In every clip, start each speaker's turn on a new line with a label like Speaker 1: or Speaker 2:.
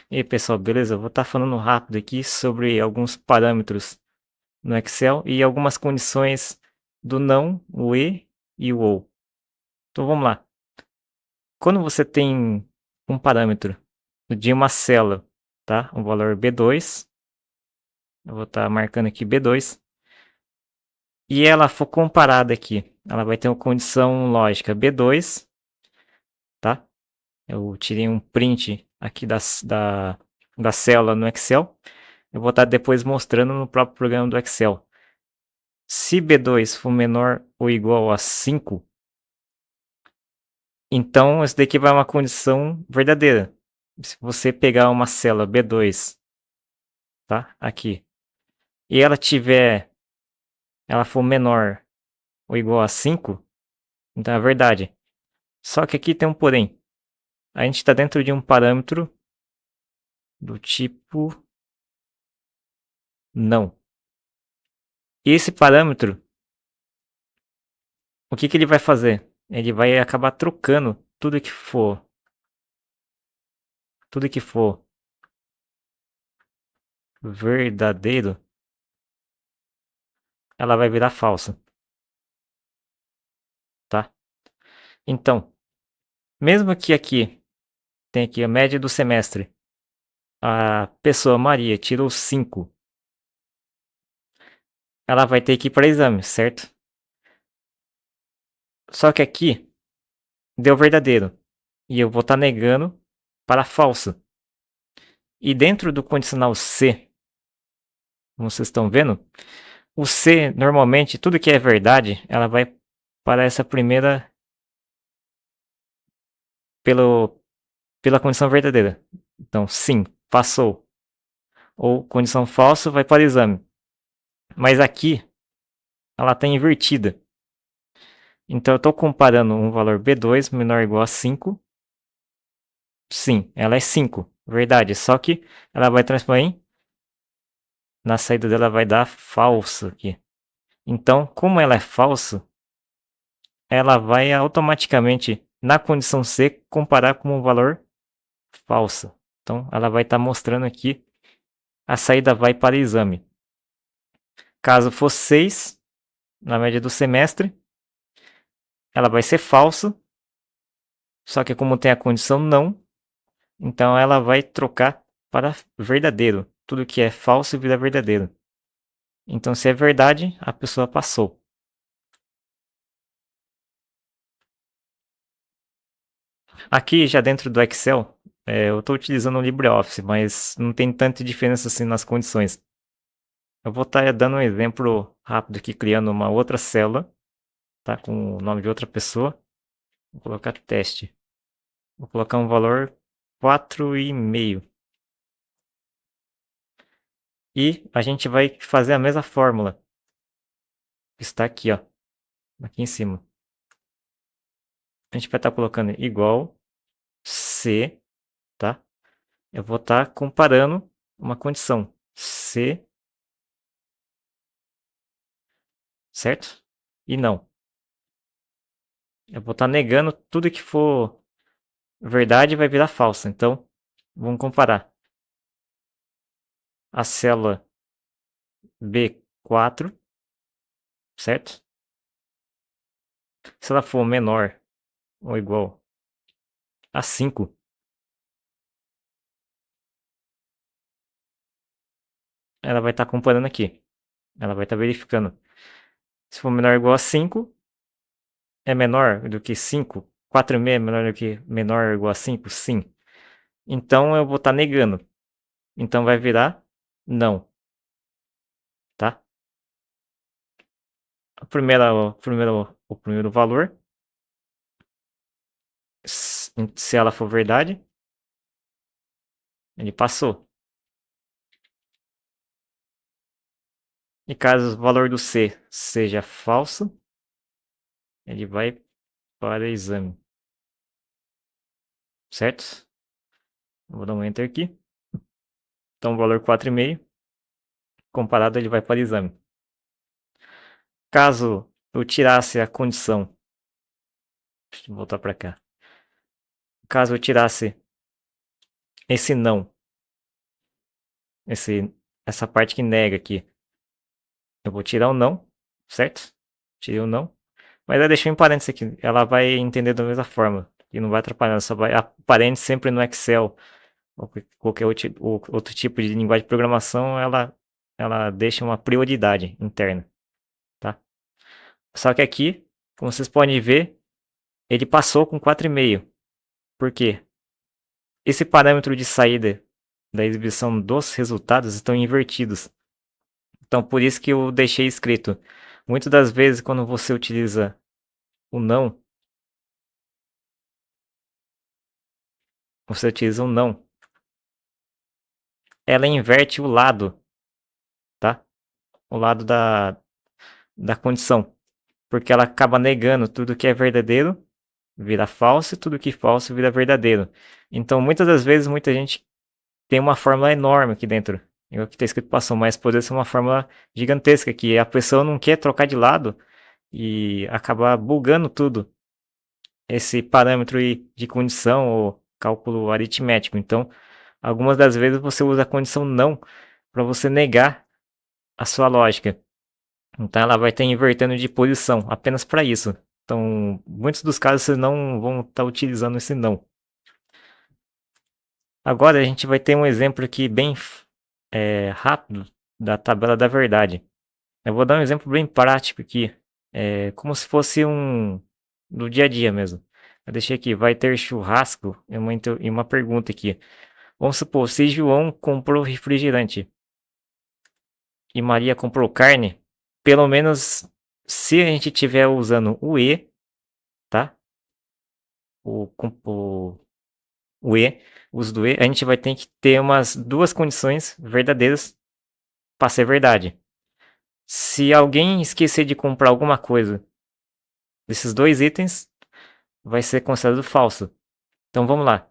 Speaker 1: E aí, pessoal, beleza? Eu vou estar falando rápido aqui sobre alguns parâmetros no Excel e algumas condições do não, o e o ou. Então vamos lá. Quando você tem um parâmetro de uma célula, tá? Um valor B2, eu vou estar marcando aqui B2, e ela for comparada aqui, ela vai ter uma condição lógica B2, tá? Eu tirei um print aqui da célula no Excel. Eu vou estar depois mostrando no próprio programa do Excel. Se B2 for menor ou igual a 5, então isso daqui vai uma condição verdadeira. Se você pegar uma célula B2, tá? Aqui, e ela for menor ou igual a 5, então é verdade. Só que aqui tem um porém. A gente está dentro de um parâmetro do tipo não. E esse parâmetro, o que ele vai fazer? Ele vai acabar trocando tudo que for verdadeiro, ela vai virar falsa, tá? Então, mesmo que aqui tem aqui a média do semestre, a pessoa Maria tirou 5, ela vai ter que ir para exame, certo? Só que aqui deu verdadeiro e eu vou estar negando para falso. E dentro do condicional C, como vocês estão vendo, o C normalmente tudo que é verdade, ela vai para essa primeira pelo pela condição verdadeira. Então, sim, passou. Ou condição falsa vai para o exame. Mas aqui ela está invertida. Então eu estou comparando um valor B2 menor ou igual a 5. Sim, ela é 5, verdade. Só que ela vai transformar na saída dela vai dar falso aqui. Então, como ela é falso, ela vai automaticamente, na condição C, comparar com um valor falso. Então, ela vai estar mostrando aqui, a saída vai para exame. Caso for 6, na média do semestre, ela vai ser falso, só que como tem a condição não, então ela vai trocar para verdadeiro. Tudo que é falso vira verdadeiro. Então, se é verdade, a pessoa passou. Aqui, já dentro do Excel, eu estou utilizando o LibreOffice, mas não tem tanta diferença assim nas condições. Eu vou estar dando um exemplo rápido aqui, criando uma outra célula, tá? Com o nome de outra pessoa. Vou colocar teste. Vou colocar um valor 4,5. E a gente vai fazer a mesma fórmula. Que está aqui, ó. Aqui em cima. A gente vai estar colocando igual C, tá? Eu vou estar comparando uma condição. C, certo? E não. Eu vou estar negando tudo que for verdade vai virar falsa. Então, vamos comparar. A célula B4, certo? Se ela for menor ou igual a 5, ela vai estar comparando aqui. Ela vai estar verificando. Se for menor ou igual a 5, é menor do que 5. 4,5 é menor ou igual a 5? Sim. Então eu vou estar negando. Então vai virar não, tá? O primeiro valor, se ela for verdade, ele passou. E caso o valor do C seja falso, ele vai para exame, certo? Vou dar um enter aqui. Então o valor 4,5, comparado ele vai para exame. Caso eu tirasse a condição, deixa eu voltar para cá. Caso eu tirasse esse não, essa parte que nega aqui. Eu vou tirar o não, certo? Tirei o não. Mas eu deixei em parênteses aqui. Ela vai entender da mesma forma. E não vai atrapalhar. Só vai. A parênteses sempre no Excel ou qualquer outro tipo de linguagem de programação, ela deixa uma prioridade interna, tá? Só que aqui, como vocês podem ver, ele passou com 4,5. Por quê? Esse parâmetro de saída da exibição dos resultados estão invertidos. Então, por isso que eu deixei escrito. Muitas das vezes, quando você utiliza o não, você utiliza o não, ela inverte o lado, tá? O lado da condição. Porque ela acaba negando tudo que é verdadeiro, vira falso, e tudo que é falso vira verdadeiro. Então, muitas das vezes, muita gente tem uma fórmula enorme aqui dentro. E o que está escrito passou, mas poderia ser uma fórmula gigantesca, que a pessoa não quer trocar de lado e acaba bugando tudo. Esse parâmetro de condição ou cálculo aritmético. Então, algumas das vezes você usa a condição não para você negar a sua lógica. Então ela vai estar invertendo de posição apenas para isso. Então, muitos dos casos vocês não vão estar utilizando esse não. Agora a gente vai ter um exemplo aqui bem rápido da tabela da verdade. Eu vou dar um exemplo bem prático aqui, como se fosse um do dia a dia mesmo. Eu deixei aqui, vai ter churrasco e uma pergunta aqui. Vamos supor, se João comprou refrigerante e Maria comprou carne, pelo menos se a gente estiver usando o E, tá? O, com- o, o E, o uso do E, a gente vai ter que ter umas duas condições verdadeiras para ser verdade. Se alguém esquecer de comprar alguma coisa desses dois itens, vai ser considerado falso. Então vamos lá.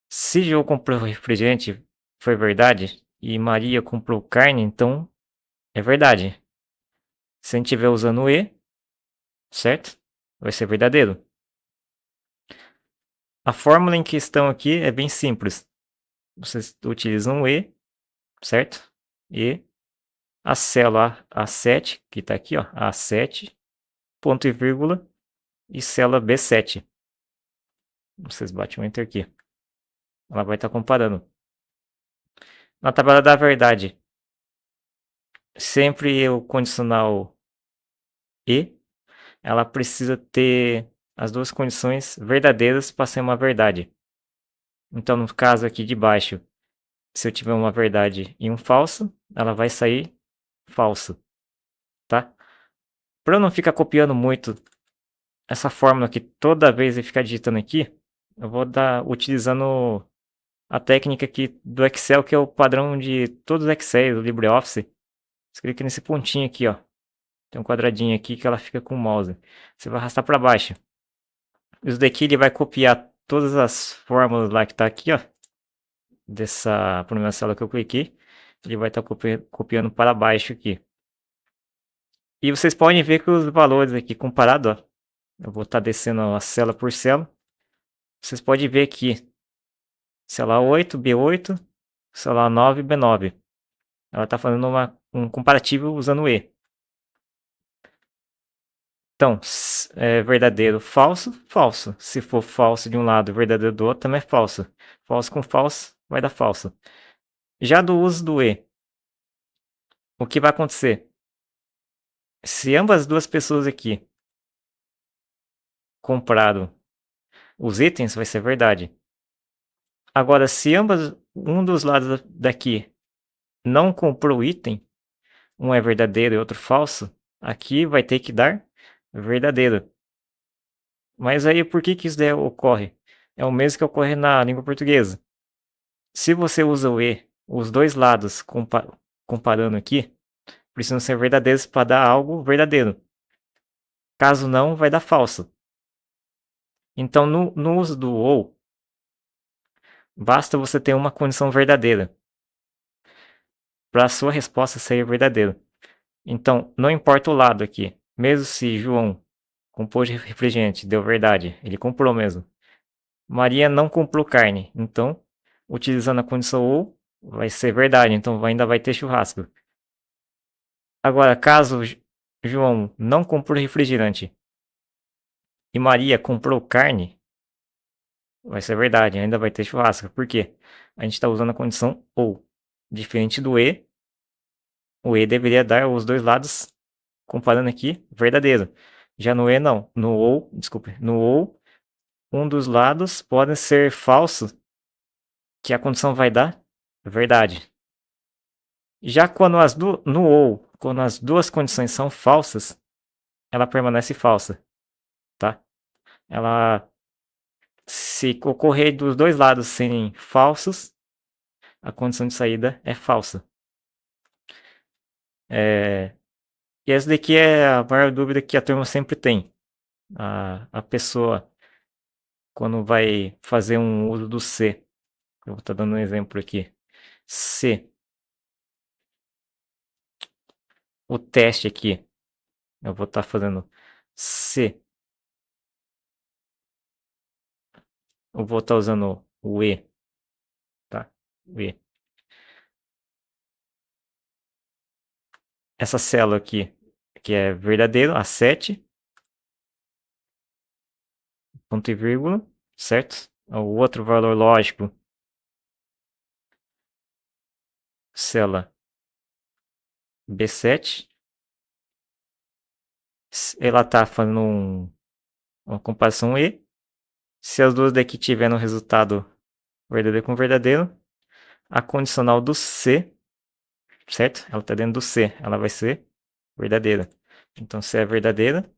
Speaker 1: Se João comprou refrigerante, foi verdade, e Maria comprou carne, então é verdade. Se a gente estiver usando o E, certo? Vai ser verdadeiro. A fórmula em questão aqui é bem simples. Vocês utilizam o E, certo? E a célula A7, que está aqui, ó, A7, ponto e vírgula, e célula B7. Vocês batem um Enter aqui. Ela vai estar comparando. Na tabela da verdade, sempre o condicional E, ela precisa ter as duas condições verdadeiras para ser uma verdade. Então, no caso aqui de baixo, se eu tiver uma verdade e um falso, ela vai sair falso, tá? Para eu não ficar copiando muito essa fórmula aqui toda vez e ficar digitando aqui, eu vou dar utilizando a técnica aqui do Excel, que é o padrão de todos os Excel, do LibreOffice. Você clica nesse pontinho aqui, ó. Tem um quadradinho aqui que ela fica com o mouse. Você vai arrastar para baixo. Isso daqui ele vai copiar todas as fórmulas lá que tá aqui, ó. Dessa primeira célula que eu cliquei. Ele vai estar copiando para baixo aqui. E vocês podem ver que os valores aqui comparado, ó. Eu vou estar descendo a célula por célula. Vocês podem ver aqui. Célula 8, B8, célula 9, B9. Ela está fazendo um comparativo usando o E. Então, é verdadeiro, falso, falso. Se for falso de um lado, verdadeiro do outro, também é falso. Falso com falso vai dar falso. Já do uso do E, o que vai acontecer? Se ambas as duas pessoas aqui compraram os itens, vai ser verdade. Agora, se ambas, um dos lados daqui não comprou o item, um é verdadeiro e outro falso, aqui vai ter que dar verdadeiro. Mas aí por que isso daí ocorre? É o mesmo que ocorre na língua portuguesa. Se você usa o E, os dois lados comparando aqui, precisam ser verdadeiros para dar algo verdadeiro. Caso não, vai dar falso. Então, no uso do ou, basta você ter uma condição verdadeira para a sua resposta ser verdadeira. Então, não importa o lado aqui. Mesmo se João comprou refrigerante, deu verdade, ele comprou mesmo. Maria não comprou carne. Então, utilizando a condição ou, vai ser verdade, então ainda vai ter churrasco. Agora, caso João não comprou refrigerante e Maria comprou carne, vai ser verdade, ainda vai ter churrasco. Por quê? A gente está usando a condição ou. Diferente do e, o e deveria dar os dois lados, comparando aqui, verdadeiro. Já no e, não. No ou, desculpe, no ou, um dos lados pode ser falso, que a condição vai dar verdade. Já quando no ou, quando as duas condições são falsas, ela permanece falsa, tá? Ela, se ocorrer dos dois lados serem falsos, a condição de saída é falsa. E essa daqui é a maior dúvida que a turma sempre tem. A pessoa, quando vai fazer um uso do se, eu vou estar dando um exemplo aqui. Se o teste aqui, eu vou estar fazendo se, eu vou estar usando o e, tá? O e. Essa célula aqui, que é verdadeiro, a 7, ponto e vírgula, certo? O outro valor lógico, célula B7, ela está fazendo uma comparação E. Se as duas daqui tiverem um resultado verdadeiro com verdadeiro, a condicional do C, certo? Ela está dentro do C, ela vai ser verdadeira. Então, se é verdadeira,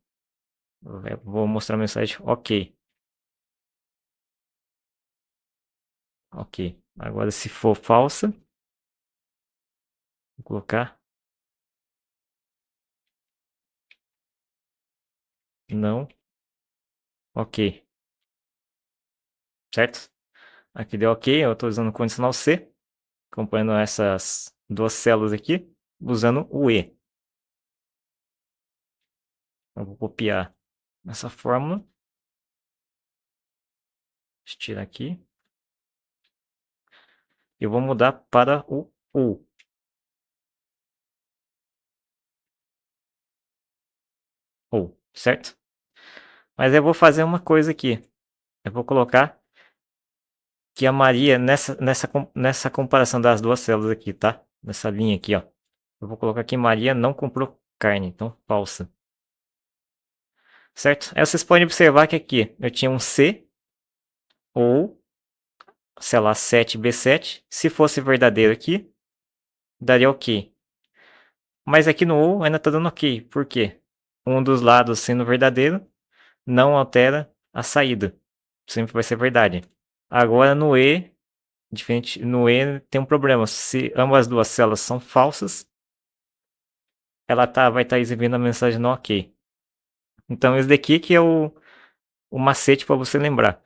Speaker 1: eu vou mostrar a mensagem OK. OK. Agora, se for falsa, vou colocar não OK, certo? Aqui deu OK, eu estou usando o condicional C, acompanhando essas duas células aqui, usando o E. Eu vou copiar essa fórmula. Deixa eu tirar aqui. Eu vou mudar para o U. Ou, certo? Mas eu vou fazer uma coisa aqui. Eu vou colocar que a Maria, nessa comparação das duas células aqui, tá? Nessa linha aqui, ó. Eu vou colocar que Maria não comprou carne, então falsa. Certo? Aí vocês podem observar que aqui eu tinha um C ou, sei lá, 7B7. Se fosse verdadeiro aqui, daria OK. Mas aqui no ou ainda tá dando OK. Por quê? Um dos lados sendo verdadeiro não altera a saída. Sempre vai ser verdade. Agora no E, diferente, no E tem um problema. Se ambas as duas células são falsas, ela vai estar exibindo a mensagem não OK. Então esse daqui que é o macete para você lembrar.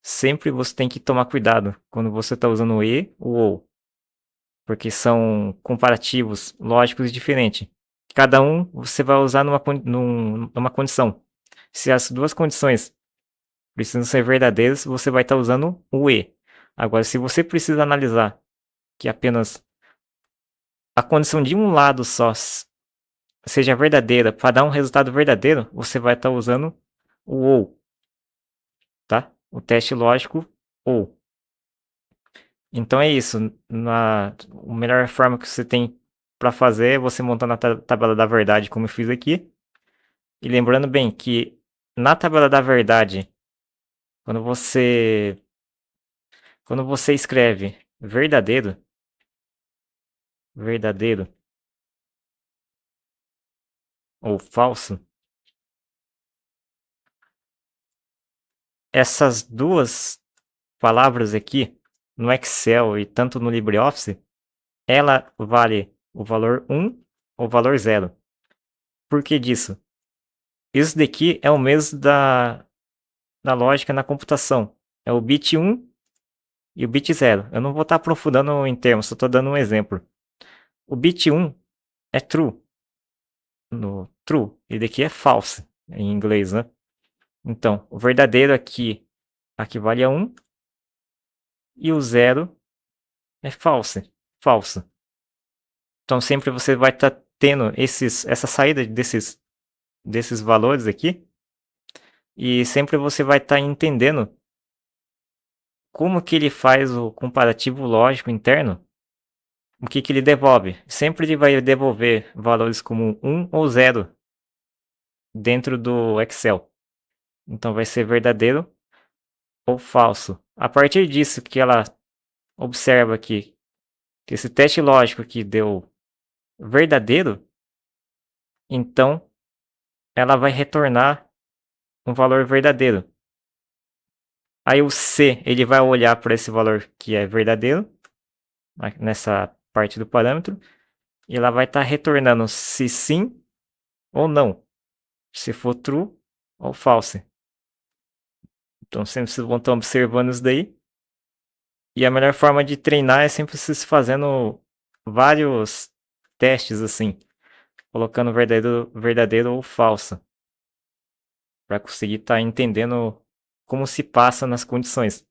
Speaker 1: Sempre você tem que tomar cuidado quando você está usando o E ou OU, porque são comparativos lógicos diferentes. Cada um você vai usar numa condição. Se as duas condições precisam ser verdadeiras, você vai estar usando o E. Agora, se você precisa analisar que apenas a condição de um lado só seja verdadeira para dar um resultado verdadeiro, você vai estar usando o OU, tá? O teste lógico OU. Então é isso. A melhor forma que você tem para fazer é você montar na tabela da verdade, como eu fiz aqui. E lembrando bem que na tabela da verdade, quando você escreve verdadeiro, verdadeiro ou falso, essas duas palavras aqui no Excel e tanto no LibreOffice, ela vale o valor 1 ou o valor 0. Por que disso? Isso daqui é o mesmo da lógica na computação. É o bit 1 e o bit 0. Eu não vou estar aprofundando em termos, só estou dando um exemplo. O bit 1 é true, no true, e daqui é false, em inglês, né? Então, o verdadeiro aqui vale a 1 e o 0 é false. falso. Então sempre você vai estar tendo essa saída desses valores aqui, e sempre você vai estar entendendo como que ele faz o comparativo lógico interno, o que que ele devolve. Sempre ele vai devolver valores como 1 ou 0 dentro do Excel. Então vai ser verdadeiro ou falso. A partir disso que ela observa aqui, que esse teste lógico aqui deu verdadeiro, então ela vai retornar um valor verdadeiro. Aí o C, ele vai olhar para esse valor que é verdadeiro, nessa parte do parâmetro, e ela vai estar retornando se sim ou não, se for true ou false. Então sempre vocês vão estar observando isso daí. E a melhor forma de treinar é sempre vocês fazendo vários testes assim, colocando verdadeiro ou falso, para conseguir estar entendendo como se passa nas condições.